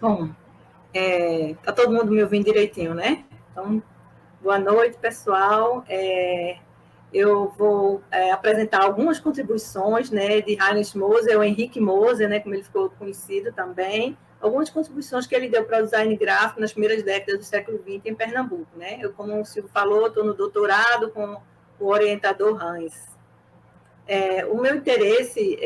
Bom, tá todo mundo me ouvindo direitinho, né? Então, boa noite, pessoal. Eu vou apresentar algumas contribuições, né, de Heinrich Moser, ou Henrique Moser, né, como ele ficou conhecido também, algumas contribuições que ele deu para o design gráfico nas primeiras décadas do século XX em Pernambuco, né? Eu, como o Silvio falou, estou no doutorado com o orientador Hans. O meu interesse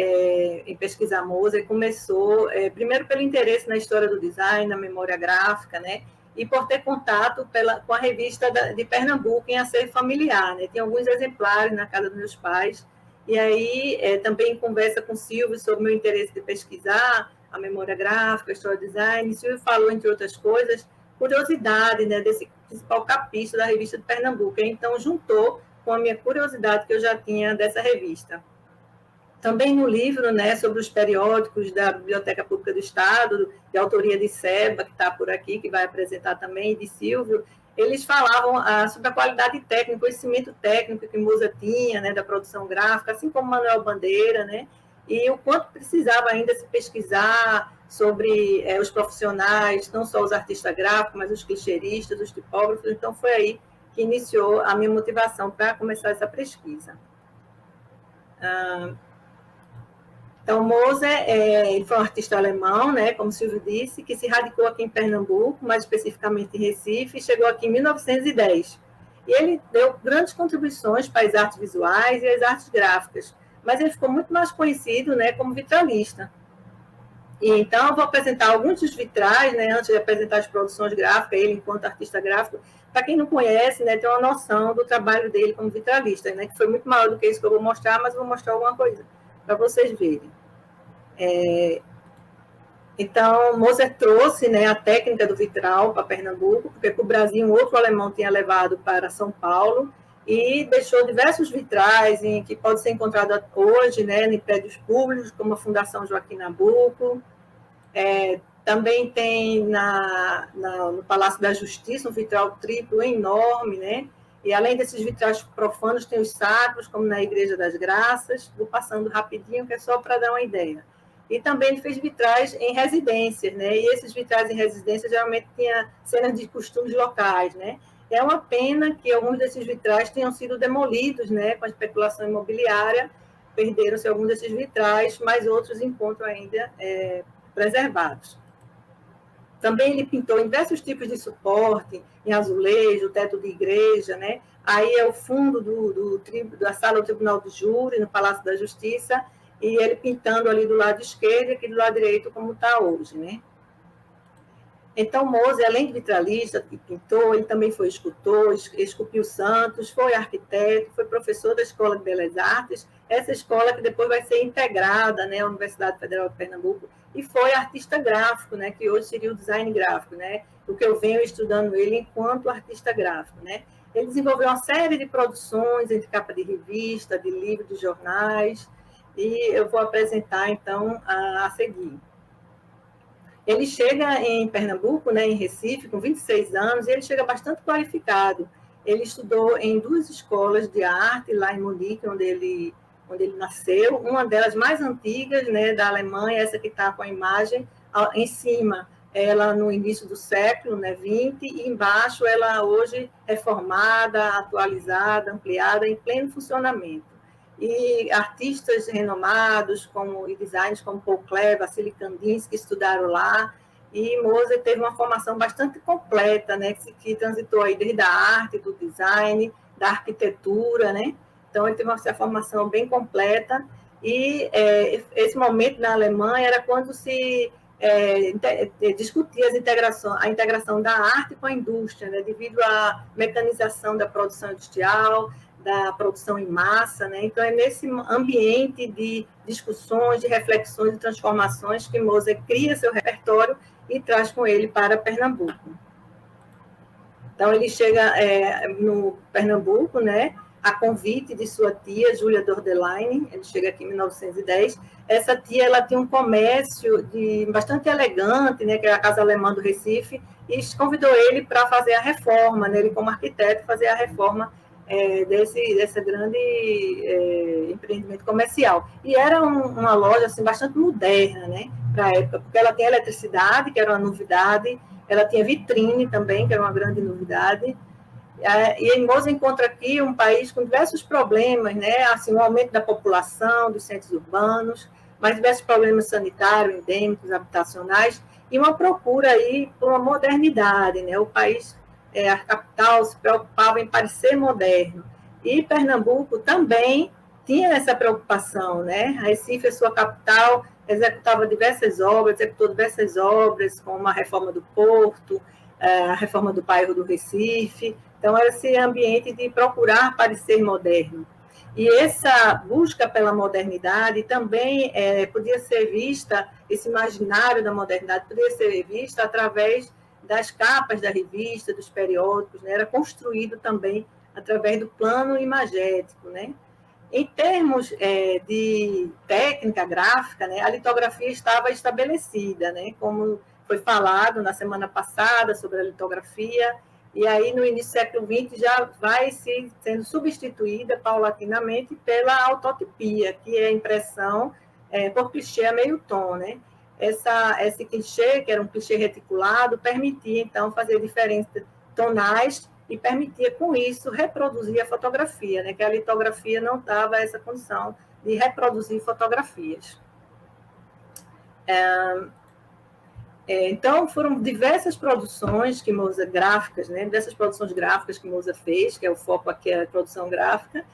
em pesquisar Moser começou, primeiro, pelo interesse na história do design, na memória gráfica, né? E por ter contato com a revista de Pernambuco em acervo familiar, né? Tem alguns exemplares na casa dos meus pais. E aí, também conversa com o Silvio sobre o meu interesse de pesquisar a memória gráfica, a história do design. O Silvio falou, entre outras coisas, curiosidade, né, desse principal capítulo da revista de Pernambuco. Então, juntou com a minha curiosidade que eu já tinha dessa revista. Também no livro, né, sobre os periódicos da Biblioteca Pública do Estado, de autoria de Seba, que está por aqui, que vai apresentar também, e de Silvio, eles falavam sobre a qualidade técnica, o conhecimento técnico que Moser tinha, né, da produção gráfica, assim como Manuel Bandeira, né, e o quanto precisava ainda se pesquisar sobre os profissionais, não só os artistas gráficos, mas os clichêristas, os tipógrafos. Então, foi aí que iniciou a minha motivação para começar essa pesquisa. Então, Moser foi um artista alemão, né, como o Silvio disse, que se radicou aqui em Pernambuco, mais especificamente em Recife, e chegou aqui em 1910. E ele deu grandes contribuições para as artes visuais e as artes gráficas, mas ele ficou muito mais conhecido, né, como vitralista. E, então, eu vou apresentar alguns dos vitrais, né, antes de apresentar as produções gráficas, ele enquanto artista gráfico. Para quem não conhece, né, tem uma noção do trabalho dele como vitralista, né, que foi muito maior do que isso que eu vou mostrar, mas vou mostrar alguma coisa para vocês verem. Então, Moser trouxe, né, a técnica do vitral para Pernambuco, porque para o Brasil um outro alemão tinha levado para São Paulo, e deixou diversos vitrais que podem ser encontrados hoje, né, em prédios públicos, como a Fundação Joaquim Nabuco. Também tem no Palácio da Justiça um vitral triplo enorme, né? E além desses vitrais profanos, tem os sacros, como na Igreja das Graças. Vou passando rapidinho, que é só para dar uma ideia. E também ele fez vitrais em residências, né? E esses vitrais em residências geralmente tinham cenas de costumes locais, né? É uma pena que alguns desses vitrais tenham sido demolidos, né? Com a especulação imobiliária, perderam-se alguns desses vitrais, mas outros encontram ainda preservados. Também ele pintou em diversos tipos de suporte, em azulejo, teto de igreja, né? Aí é o fundo da sala do Tribunal do Júri, no Palácio da Justiça, e ele pintando ali do lado esquerdo e aqui do lado direito, como está hoje, né? Então, Moser, além de vitralista e pintor, ele também foi escultor, esculpiu santos, foi arquiteto, foi professor da Escola de Belas Artes, essa escola que depois vai ser integrada, né, à Universidade Federal de Pernambuco, e foi artista gráfico, né, que hoje seria o design gráfico, né, o que eu venho estudando ele enquanto artista gráfico, né. Ele desenvolveu uma série de produções entre capa de revista, de livros, de jornais, e eu vou apresentar, então, a seguir. Ele chega em Pernambuco, né, em Recife, com 26 anos, e ele chega bastante qualificado. Ele estudou em 2 escolas de arte, lá em Munique, onde ele nasceu, uma delas mais antigas, né, da Alemanha, essa que está com a imagem em cima, ela no início do século, né, 20, e embaixo ela hoje reformada, atualizada, ampliada, em pleno funcionamento. E artistas renomados e designers como Paul Klee, Vassily Kandinsky estudaram lá, e Moser teve uma formação bastante completa, né, que transitou aí desde a arte, do design, da arquitetura, né? Então ele teve uma formação bem completa, e esse momento na Alemanha era quando se discutia a integração da arte com a indústria, né, devido à mecanização da produção industrial, da produção em massa, né? Então, é nesse ambiente de discussões, de reflexões e transformações que Moser cria seu repertório e traz com ele para Pernambuco. Então, ele chega no Pernambuco, né, a convite de sua tia, Júlia Dordeline, ele chega aqui em 1910. Essa tia, ela tinha um comércio bastante elegante, né, que é a Casa Alemã do Recife, e convidou ele para fazer a reforma, né, ele como arquiteto, fazer a reforma desse grande empreendimento comercial. E era uma loja assim, bastante moderna, né, para a época, porque ela tem eletricidade, que era uma novidade, ela tinha vitrine também, que era uma grande novidade. E em Moza encontra aqui um país com diversos problemas, né, assim, o aumento da população, dos centros urbanos, mas diversos problemas sanitários, endêmicos, habitacionais, e uma procura aí por uma modernidade, né? O país, a capital, se preocupava em parecer moderno. E Pernambuco também tinha essa preocupação, né? A Recife, a sua capital, executava diversas obras, executou diversas obras, como a reforma do Porto, a reforma do bairro do Recife. Então, era esse ambiente de procurar parecer moderno. E essa busca pela modernidade também podia ser vista, esse imaginário da modernidade podia ser vista através das capas da revista, dos periódicos, né? Era construído também através do plano imagético, né? Em termos de técnica gráfica, né, a litografia estava estabelecida, né, como foi falado na semana passada sobre a litografia, e aí no início do século XX já vai sendo substituída paulatinamente pela autotipia, que é a impressão por clichê a meio tom, né? Esse clichê, que era um clichê reticulado, permitia, então, fazer diferenças tonais e permitia, com isso, reproduzir a fotografia, né? Que a litografia não dava essa condição de reproduzir fotografias. Então, foram diversas produções que Moza gráficas, né? Dessas produções gráficas que Moza fez, que é o foco aqui é a produção gráfica,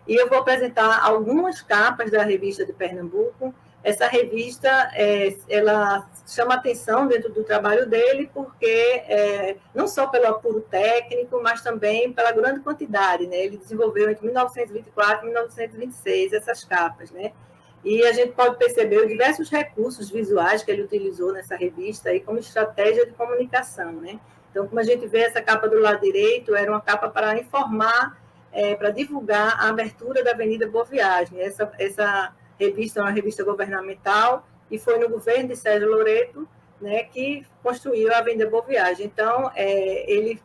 e eu vou apresentar algumas capas da revista de Pernambuco. Essa revista, ela chama atenção dentro do trabalho dele, porque não só pelo apuro técnico, mas também pela grande quantidade, né? Ele desenvolveu entre 1924 e 1926 essas capas, né? E a gente pode perceber os diversos recursos visuais que ele utilizou nessa revista aí como estratégia de comunicação, né? Então, como a gente vê, essa capa do lado direito era uma capa para informar, para divulgar a abertura da Avenida Boa Viagem. Essa revista é uma revista governamental e foi no governo de Sérgio Loreto, né, que construiu a Avenida Boa Viagem. Então, ele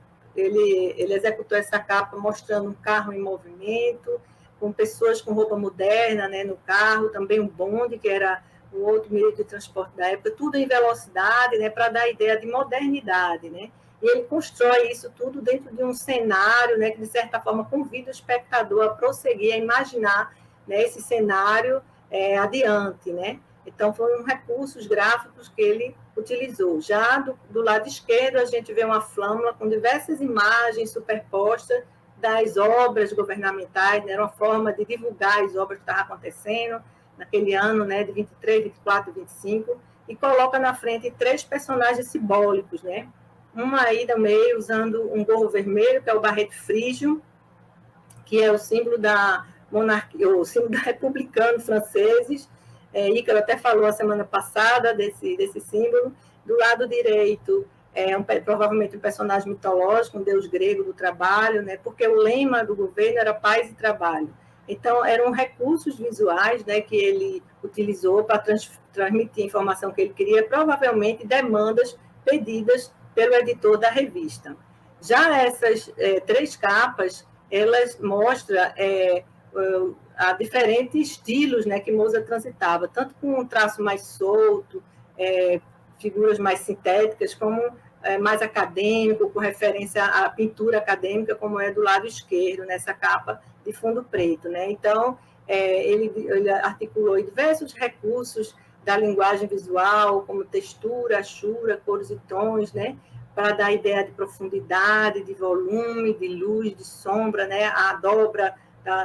executou essa capa mostrando um carro em movimento, com pessoas com roupa moderna, né, no carro, também um bonde, que era um outro meio de transporte da época, tudo em velocidade, né, para dar a ideia de modernidade, né? E ele constrói isso tudo dentro de um cenário, né, que, de certa forma, convida o espectador a prosseguir, a imaginar, né, esse cenário adiante, né? Então, foram recursos gráficos que ele utilizou. Já do lado esquerdo, a gente vê uma flâmula com diversas imagens superpostas das obras governamentais, né? Era uma forma de divulgar as obras que estavam acontecendo naquele ano, né, de 23, 24, 25, e coloca na frente 3 personagens simbólicos, né? Uma aí no meio usando um gorro vermelho, que é o barrete frígio, que é o símbolo da monarquia, o símbolo da republicano franceses. Ícaro até falou a semana passada desse símbolo. Do lado direito, provavelmente um personagem mitológico, um deus grego do trabalho, né? Porque o lema do governo era paz e trabalho. Então, eram recursos visuais, né, que ele utilizou para transmitir a informação que ele queria, provavelmente demandas pedidas pelo editor da revista. Já essas 3 capas, elas mostram a diferentes estilos, né, que Moza transitava, tanto com um traço mais solto, figuras mais sintéticas, como mais acadêmico, com referência à pintura acadêmica, como é do lado esquerdo, nessa capa de fundo preto, né? Então, ele articulou diversos recursos da linguagem visual, como textura, achura, cores e tons, né? Para dar ideia de profundidade, de volume, de luz, de sombra, né? A dobra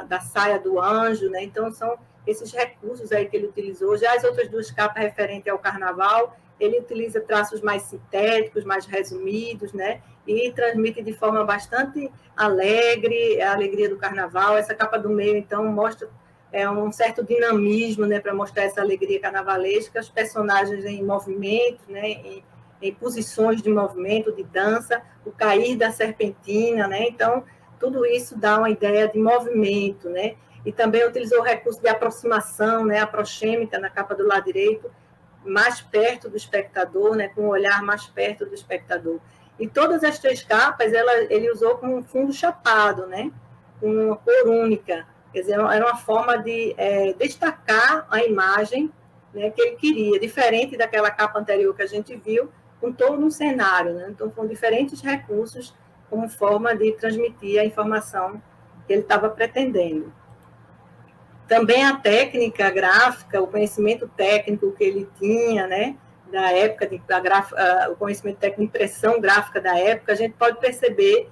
da saia do anjo, né? Então, são esses recursos aí que ele utilizou. Já as outras 2 capas referentes ao carnaval, ele utiliza traços mais sintéticos, mais resumidos, né? E transmite de forma bastante alegre a alegria do carnaval. Essa capa do meio, então, mostra um certo dinamismo, né? Para mostrar essa alegria carnavalesca, os personagens em movimento, né? Em posições de movimento, de dança, o cair da serpentina, né? Então, tudo isso dá uma ideia de movimento, né? E também utilizou o recurso de aproximação, né? A proxêmica na capa do lado direito, mais perto do espectador, né? Com um olhar mais perto do espectador. E todas as 3 capas ele usou com um fundo chapado, né? com uma cor única. Quer dizer, era uma forma de destacar a imagem, né, que ele queria, diferente daquela capa anterior que a gente viu, com todo um cenário. Né? Então, com diferentes recursos como forma de transmitir a informação que ele estava pretendendo. Também a técnica gráfica, o conhecimento técnico que ele tinha, né, da época, o conhecimento técnico de impressão gráfica da época, a gente pode perceber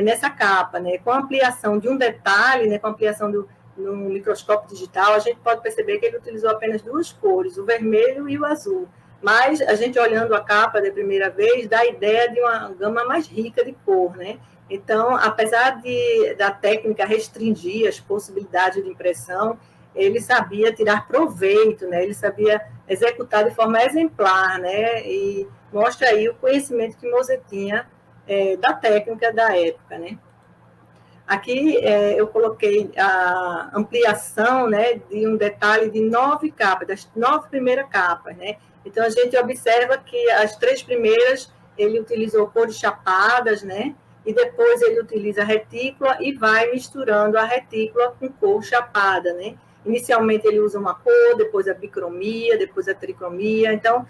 nessa capa, né, com a ampliação de um detalhe, né, com a ampliação no microscópio digital, a gente pode perceber que ele utilizou apenas duas cores, o vermelho e o azul. Mas a gente olhando a capa da primeira vez, dá a ideia de uma gama mais rica de cor, né? Então, apesar da técnica restringir as possibilidades de impressão, ele sabia tirar proveito, né? Ele sabia executar de forma exemplar, né? E mostra aí o conhecimento que Moser tinha da técnica da época, né? Aqui eu coloquei a ampliação, né, de um detalhe de 9 capas, das 9 primeiras capas, né? Então, a gente observa que as 3 primeiras ele utilizou cores chapadas, né? E depois ele utiliza a retícula e vai misturando a retícula com cor chapada, né? Inicialmente ele usa uma cor, depois a bicromia, depois a tricromia. Então,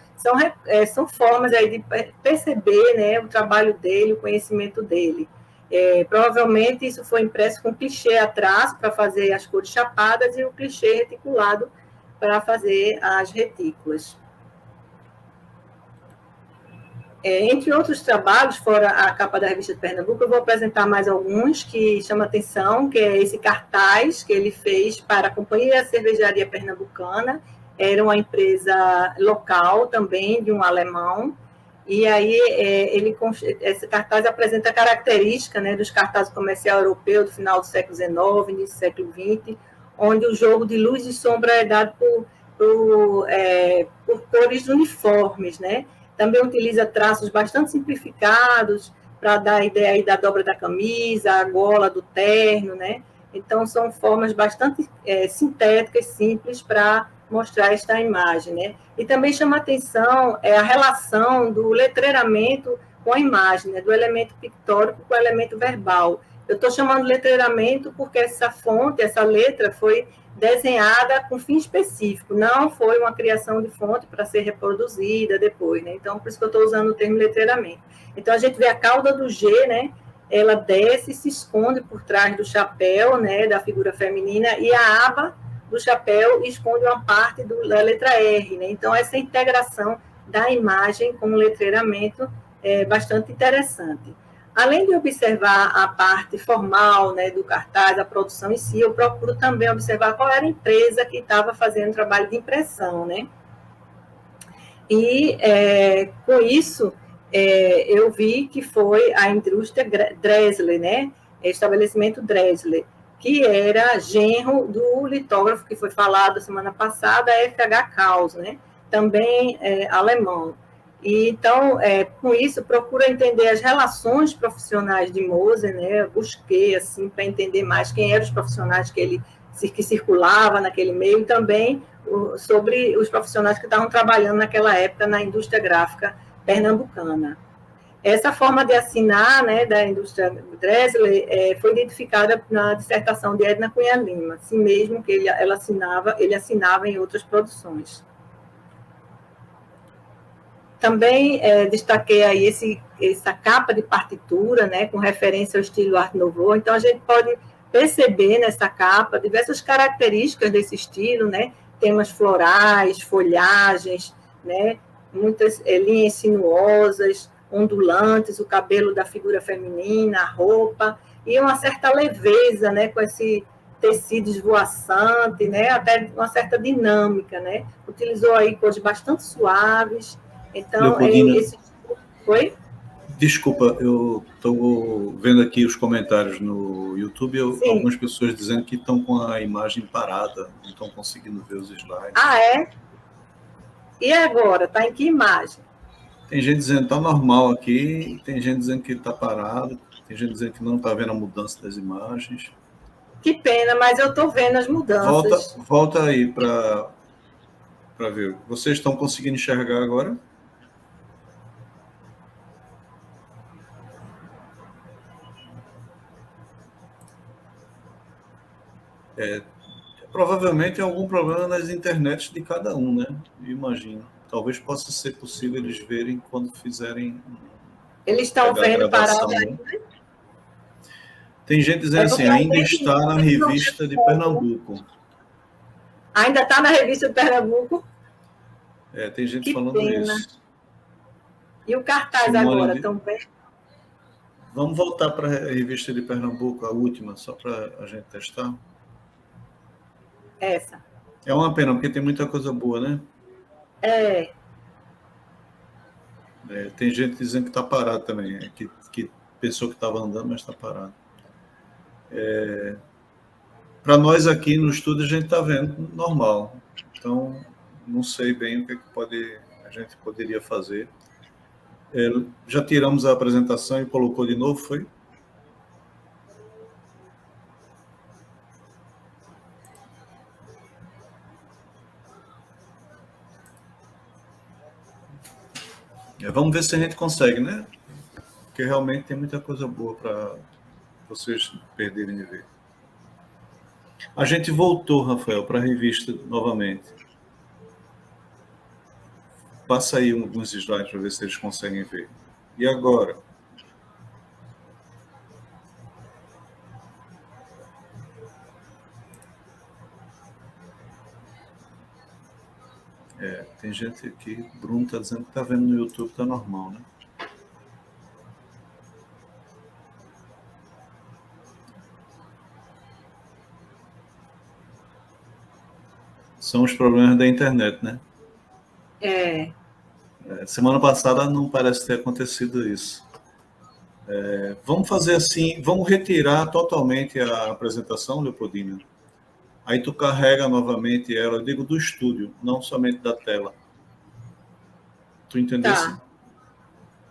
são formas aí de perceber, né, o trabalho dele, o conhecimento dele. Provavelmente isso foi impresso com clichê atrás para fazer as cores chapadas e o clichê reticulado para fazer as retículas. Entre outros trabalhos, fora a capa da revista de Pernambuco, eu vou apresentar mais alguns que chamam atenção, que é esse cartaz que ele fez para a Companhia Cervejaria Pernambucana, era uma empresa local também, de um alemão, e aí esse cartaz apresenta a característica, né, dos cartazes comerciais europeus do final do século XIX, início do século XX, onde o jogo de luz e sombra é dado por cores uniformes, né? Também utiliza traços bastante simplificados para dar a ideia aí da dobra da camisa, a gola do terno, né? Então, são formas bastante sintéticas, simples, para mostrar esta imagem, né? E também chama atenção a relação do letreiramento com a imagem, né? Do elemento pictórico com o elemento verbal. Eu estou chamando letreiramento porque essa fonte, essa letra foi desenhada com fim específico, não foi uma criação de fonte para ser reproduzida depois, né? Então, por isso que eu estou usando o termo letreiramento. Então, a gente vê a cauda do G, né? Ela desce e se esconde por trás do chapéu, né? Da figura feminina, e a aba do chapéu esconde uma parte da letra R, né? Então, essa integração da imagem com o letreiramento é bastante interessante. Além de observar a parte formal, né, do cartaz, a produção em si, eu procuro também observar qual era a empresa que estava fazendo o trabalho de impressão, né? E, com isso, eu vi que foi a indústria Dresler, né? Estabelecimento Dresler, que era genro do litógrafo que foi falado semana passada, F.H. Kaus, né? Também alemão. E, então, com isso, procuro entender as relações profissionais de Moser, né? Eu busquei, assim, para entender mais quem eram os profissionais que circulava naquele meio, e também sobre os profissionais que estavam trabalhando naquela época na indústria gráfica pernambucana. Essa forma de assinar, né, da indústria Dresler foi identificada na dissertação de Edna Cunha Lima, assim mesmo que ele assinava em outras produções. Também destaquei aí essa capa de partitura, né, com referência ao estilo Art Nouveau. Então, a gente pode perceber nessa capa diversas características desse estilo, né, temas florais, folhagens, né, muitas linhas sinuosas, ondulantes, o cabelo da figura feminina, a roupa, e uma certa leveza, né, com esse tecido esvoaçante, né, até uma certa dinâmica, né. Utilizou aí cores bastante suaves. Então, Leopoldina, Oi? Desculpa, eu estou vendo aqui os comentários no YouTube, algumas pessoas dizendo que estão com a imagem parada, não estão conseguindo ver os slides. Ah, é? E agora? Está em que imagem? Tem gente dizendo que está normal aqui, tem gente dizendo que está parado, tem gente dizendo que não está vendo a mudança das imagens. Que pena, mas eu estou vendo as mudanças. Volta aí para ver. Vocês estão conseguindo enxergar agora? Provavelmente tem algum problema nas internets de cada um, né? Imagino. Talvez possa ser possível eles verem quando fizerem. Eles estão vendo parado ainda. Tem gente dizendo assim, ainda está na revista de Pernambuco. Ainda está na revista de Pernambuco? Tem gente falando isso. E o cartaz agora, estão vendo? Vamos voltar para a revista de Pernambuco, a última, só para a gente testar. Essa. É uma pena, porque tem muita coisa boa, né? Tem gente dizendo que está parado também, que pensou que estava andando, mas está parado. Para nós aqui no estúdio, a gente está vendo normal. Então, não sei bem o que a gente poderia fazer. Já tiramos a apresentação e colocou de novo, foi? Vamos ver se a gente consegue, né? Porque realmente tem muita coisa boa para vocês perderem de ver. A gente voltou, Rafael, para a revista novamente. Passa aí alguns slides para ver se eles conseguem ver. E agora? Tem gente aqui, Bruno está dizendo que está vendo no YouTube, está normal, né? São os problemas da internet, né? Semana passada não parece ter acontecido isso. Vamos fazer assim, vamos retirar totalmente a apresentação, Leopoldina. Aí tu carrega novamente ela, eu digo do estúdio, não somente da tela. Tu entendeu? Tá.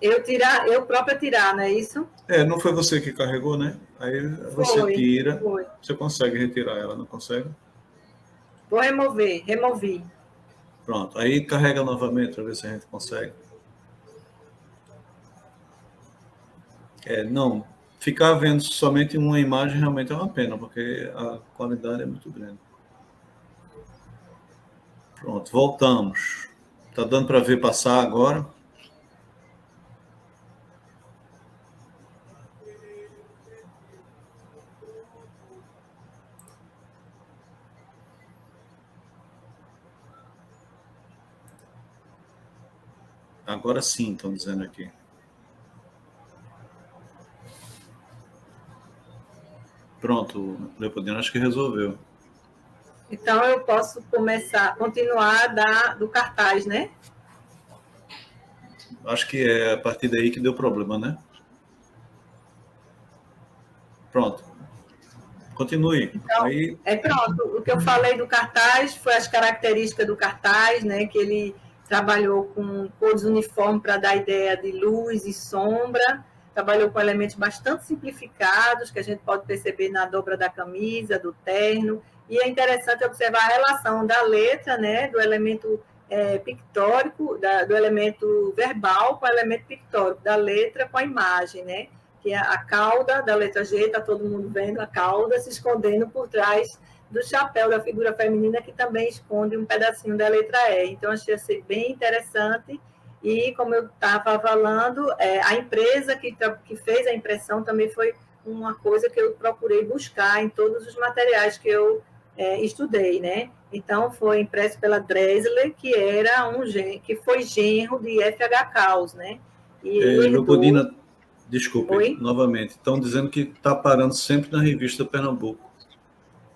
Eu própria tirar, não é isso? Não foi você que carregou, né? Aí você tira, você consegue retirar ela, não consegue? Vou removi. Pronto, aí carrega novamente para ver se a gente consegue. Não, ficar vendo somente uma imagem realmente é uma pena, porque a qualidade é muito grande. Pronto, voltamos. Está dando para ver passar agora? Agora sim, estão dizendo aqui. Pronto, Leopoldina, acho que resolveu. Então, eu posso continuar do cartaz, né? Acho que é a partir daí que deu problema, né? Pronto. Continue. Então, pronto. O que eu falei do cartaz foi as características do cartaz, né? Que ele trabalhou com cores uniformes para dar ideia de luz e sombra, trabalhou com elementos bastante simplificados, que a gente pode perceber na dobra da camisa, do terno, e é interessante observar a relação da letra, né, do elemento pictórico, do elemento verbal com o elemento pictórico, da letra com a imagem, né, que é a cauda da letra G, está todo mundo vendo a cauda se escondendo por trás do chapéu da figura feminina, que também esconde um pedacinho da letra E. Então, achei assim, bem interessante. E, como eu estava falando, a empresa que fez a impressão também foi uma coisa que eu procurei buscar em todos os materiais que eu estudei, né? Então, foi impresso pela Dresler, que foi genro de F.H. Caus, né? Leopoldina, desculpe, novamente, estão dizendo que está parando sempre na revista Pernambuco.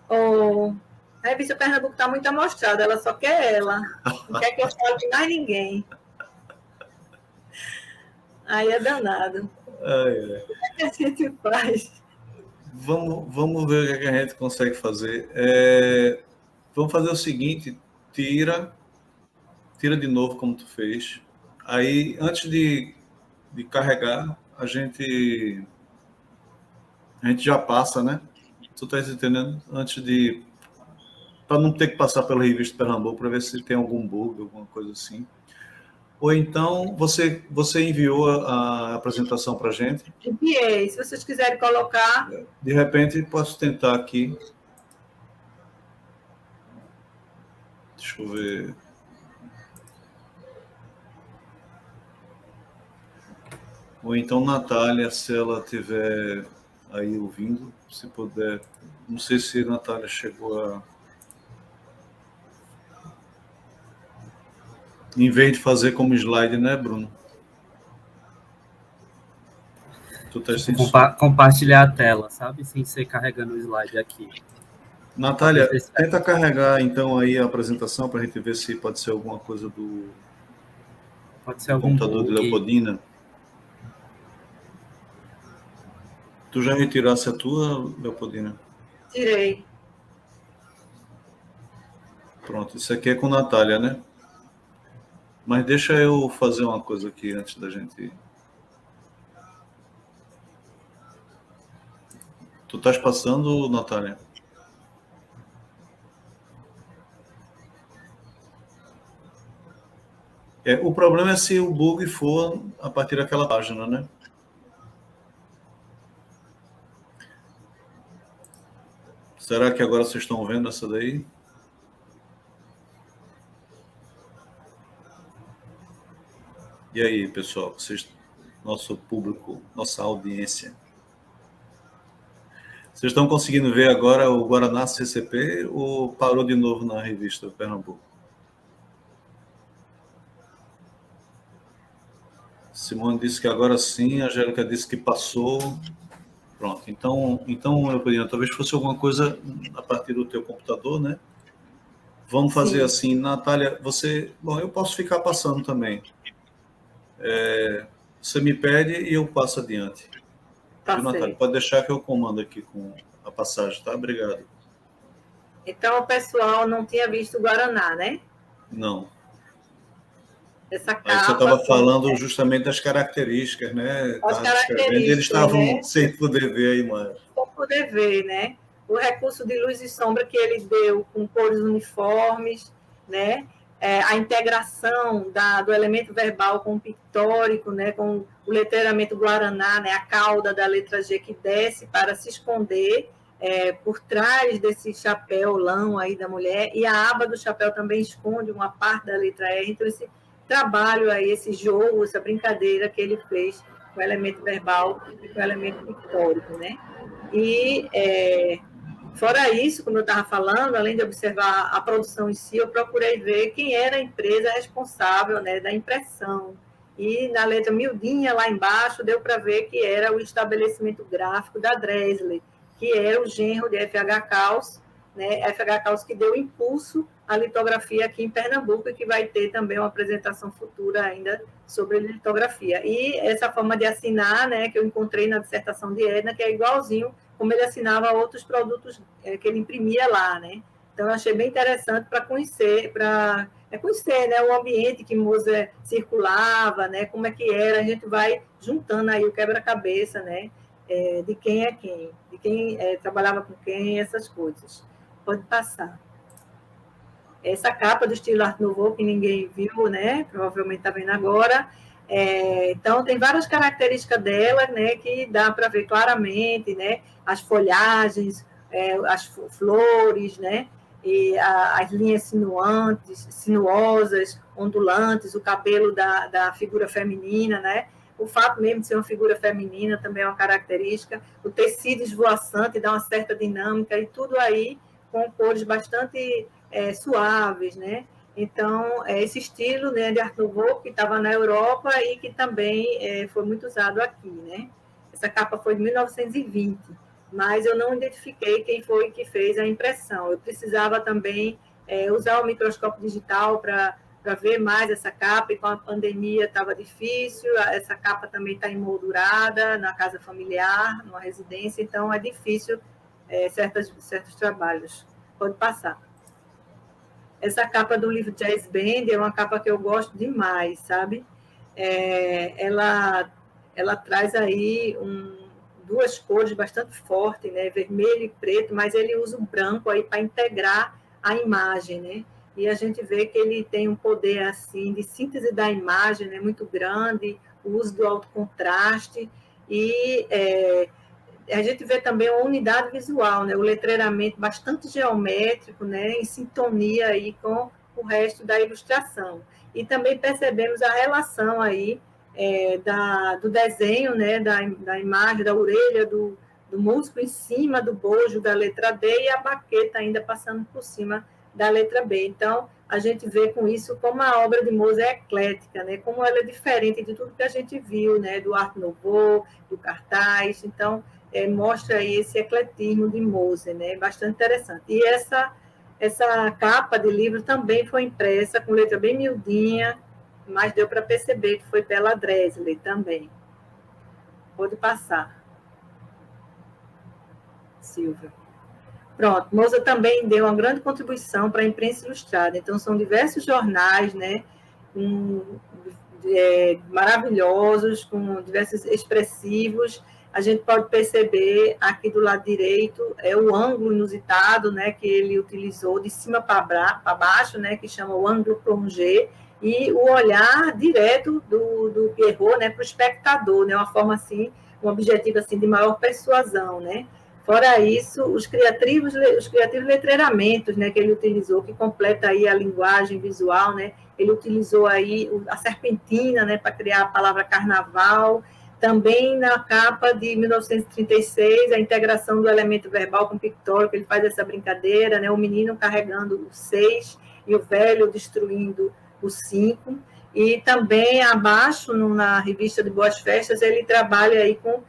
A revista Pernambuco está muito amostrada, ela só quer ela. Não quer que eu fale de mais ninguém. Aí é danado. O que a gente faz? Vamos ver o que a gente consegue fazer. Vamos fazer o seguinte, tira de novo como tu fez. Aí, antes de carregar, a gente já passa, né? Tu tá entendendo? Para não ter que passar pela revista Pernambuco para ver se tem algum bug, alguma coisa assim. Ou então, você enviou a apresentação para a gente? Enviei. Se vocês quiserem colocar... De repente, posso tentar aqui. Deixa eu ver. Ou então, Natália, se ela estiver aí ouvindo, se puder. Não sei se a Natália chegou a. Em vez de fazer como slide, né, Bruno? Tu tá sem compartilhar a tela, sabe? Sem ser carregando o slide aqui. Natália, tenta carregar então aí a apresentação para a gente ver se pode ser alguma coisa do computador de Leopoldina. Tu já retirasse a tua, Leopoldina? Tirei. Pronto, isso aqui é com Natália, né? Mas deixa eu fazer uma coisa aqui antes da gente... Tu estás passando, Natália? O problema é se o bug for a partir daquela página, né? Será que agora vocês estão vendo essa daí? E aí, pessoal, vocês, nosso público, nossa audiência, vocês estão conseguindo ver agora o Guaraná CCP ou parou de novo na revista Pernambuco? Simone disse que agora sim, a Angélica disse que passou. Pronto, então Leopoldina, talvez fosse alguma coisa a partir do teu computador, né? Vamos fazer assim, Natália, você... Bom, eu posso ficar passando também. Você me pede e eu passo adiante. Tá, Natália, pode deixar que eu comando aqui com a passagem, tá? Obrigado. Então, o pessoal não tinha visto o Guaraná, né? Não. Essa capa... Você estava falando justamente das características, né? As características, e eles estavam, né? sem poder ver a imagem. Sem poder ver, né? O recurso de luz e sombra que ele deu com cores uniformes, né? A integração do elemento verbal com o pictórico, né? Com o letreiramento Guaraná, né? A cauda da letra G que desce para se esconder por trás desse chapéu lão aí da mulher, e a aba do chapéu também esconde uma parte da letra R. Então, esse trabalho aí, esse jogo, essa brincadeira que ele fez com o elemento verbal e com o elemento pictórico, né? E, fora isso, como eu estava falando, além de observar a produção em si, eu procurei ver quem era a empresa responsável, né, da impressão. E na letra miudinha, lá embaixo, deu para ver que era o estabelecimento gráfico da Dresler, que era o genro de F.H. Caus, né, F.H. Caus que deu impulso à litografia aqui em Pernambuco e que vai ter também uma apresentação futura ainda sobre litografia. E essa forma de assinar, né, que eu encontrei na dissertação de Edna, que é igualzinho como ele assinava outros produtos que ele imprimia lá, né? Então, eu achei bem interessante para conhecer, né, o ambiente que Moser circulava, né, como é que era, a gente vai juntando aí o quebra-cabeça, né, de quem é quem, de quem trabalhava com quem, essas coisas. Pode passar. Essa capa do estilo Art Nouveau, que ninguém viu, né, provavelmente está vendo agora. Então, tem várias características dela, né, que dá para ver claramente, né, as folhagens, as flores, né, e as linhas sinuosas, ondulantes, o cabelo da figura feminina, né, o fato mesmo de ser uma figura feminina também é uma característica, o tecido esvoaçante dá uma certa dinâmica, e tudo aí com cores bastante suaves, né. Então, esse estilo, né, de Art Nouveau, que estava na Europa e que também foi muito usado aqui, né? Essa capa foi de 1920, mas eu não identifiquei quem foi que fez a impressão. Eu precisava também usar o microscópio digital para ver mais essa capa, e com a pandemia estava difícil, essa capa também está emoldurada na casa familiar, numa residência, então é difícil certos trabalhos. Pode passar. Essa capa do livro Jazz Band é uma capa que eu gosto demais, sabe? Ela traz aí duas cores bastante fortes, né? Vermelho e preto, mas ele usa o branco aí para integrar a imagem, né? E a gente vê que ele tem um poder assim de síntese da imagem, né? Muito grande, o uso do alto contraste e a gente vê também uma unidade visual, né? O letreiramento bastante geométrico, né? Em sintonia aí com o resto da ilustração. E também percebemos a relação aí do desenho, né, da imagem, da orelha do músico em cima do bojo da letra D e a baqueta ainda passando por cima da letra B. Então, a gente vê com isso como a obra de Moser é eclética, né, como ela é diferente de tudo que a gente viu, né, do Art Nouveau, do cartaz. Então, mostra aí esse ecletismo de Moser, né, bastante interessante. E essa capa de livro também foi impressa com letra bem miudinha, mas deu para perceber que foi pela Dresler também. Pode passar, Silvia. Pronto, Moser também deu uma grande contribuição para a imprensa ilustrada. Então, são diversos jornais, né, maravilhosos, com diversos expressivos. A gente pode perceber aqui do lado direito o ângulo inusitado, né, que ele utilizou de cima para baixo, né, que chama o ângulo plongé, e o olhar direto do Pierrot, né, para o espectador, né, uma forma assim, um objetivo assim de maior persuasão, né. Fora isso, os criativos letreiramentos, né, que ele utilizou, que completa aí a linguagem visual, né, ele utilizou aí a serpentina, né, para criar a palavra carnaval. Também na capa de 1936, a integração do elemento verbal com pictórico, ele faz essa brincadeira, né, o menino carregando o 6 e o velho destruindo o 5. E também abaixo, na revista de Boas Festas, ele trabalha aí com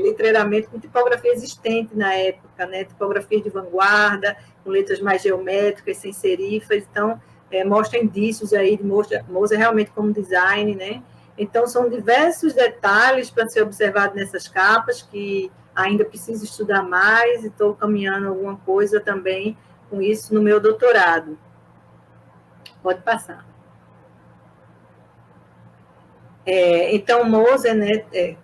letreiramento com tipografia existente na época, né? Tipografia de vanguarda, com letras mais geométricas, sem serifas. Então, mostra indícios aí de Moser realmente como design, né? Então, são diversos detalhes para ser observado nessas capas, que ainda preciso estudar mais, e estou caminhando alguma coisa também com isso no meu doutorado. Pode passar. Então, Moser, né,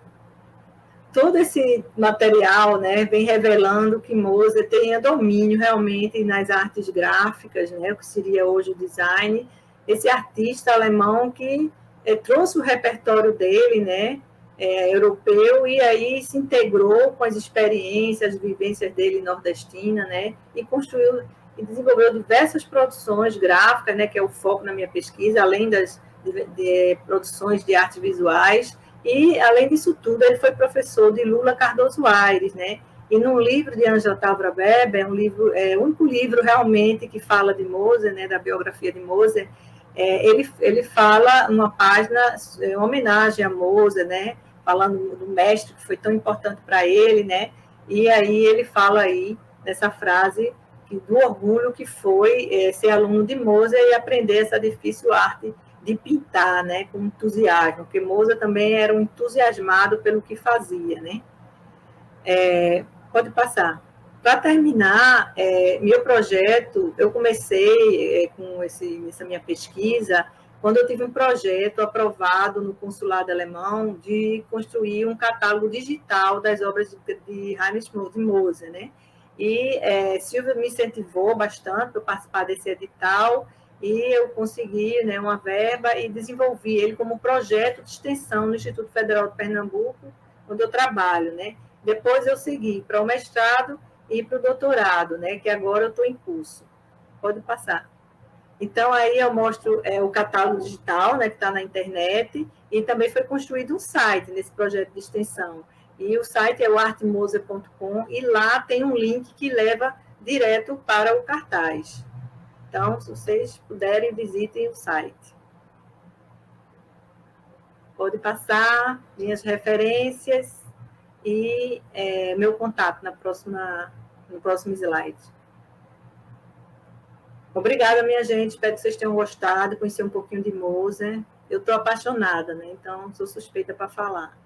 todo esse material, né, vem revelando que Moser tenha domínio realmente nas artes gráficas, né, o que seria hoje o design. Esse artista alemão que trouxe o repertório dele, né, europeu, e aí se integrou com as experiências, as vivências dele nordestina, né, e construiu e desenvolveu diversas produções gráficas, né, que é o foco na minha pesquisa, além das de produções de artes visuais. E, além disso tudo, ele foi professor de Lula Cardoso Aires, né? E num livro de Ângela Távora Weber, o único livro realmente que fala de Moser, né, da biografia de Moser, ele fala numa página em homenagem a Moser, né, falando do mestre que foi tão importante para ele, né? E aí ele fala aí nessa frase do orgulho que foi ser aluno de Moser e aprender essa difícil arte de pintar, né, com entusiasmo, porque Moser também era um entusiasmado pelo que fazia, né. Pode passar. Para terminar, meu projeto, eu comecei com essa minha pesquisa, quando eu tive um projeto aprovado no consulado alemão de construir um catálogo digital das obras de Heinrich Moser, né. E Silvia me incentivou bastante para participar desse edital, e eu consegui, né, uma verba e desenvolvi ele como projeto de extensão no Instituto Federal de Pernambuco, onde eu trabalho, né. Depois eu segui para o mestrado e para o doutorado, né, que agora eu estou em curso. Pode passar. Então, aí eu mostro o catálogo digital, né, que está na internet, e também foi construído um site nesse projeto de extensão. E o site é o artmoser.com, e lá tem um link que leva direto para o cartaz. Então, se vocês puderem, visitem o site. Pode passar minhas referências e meu contato no próximo slide. Obrigada, minha gente. Espero que vocês tenham gostado, conhecer um pouquinho de Moser. Eu estou apaixonada, né? Então, sou suspeita para falar.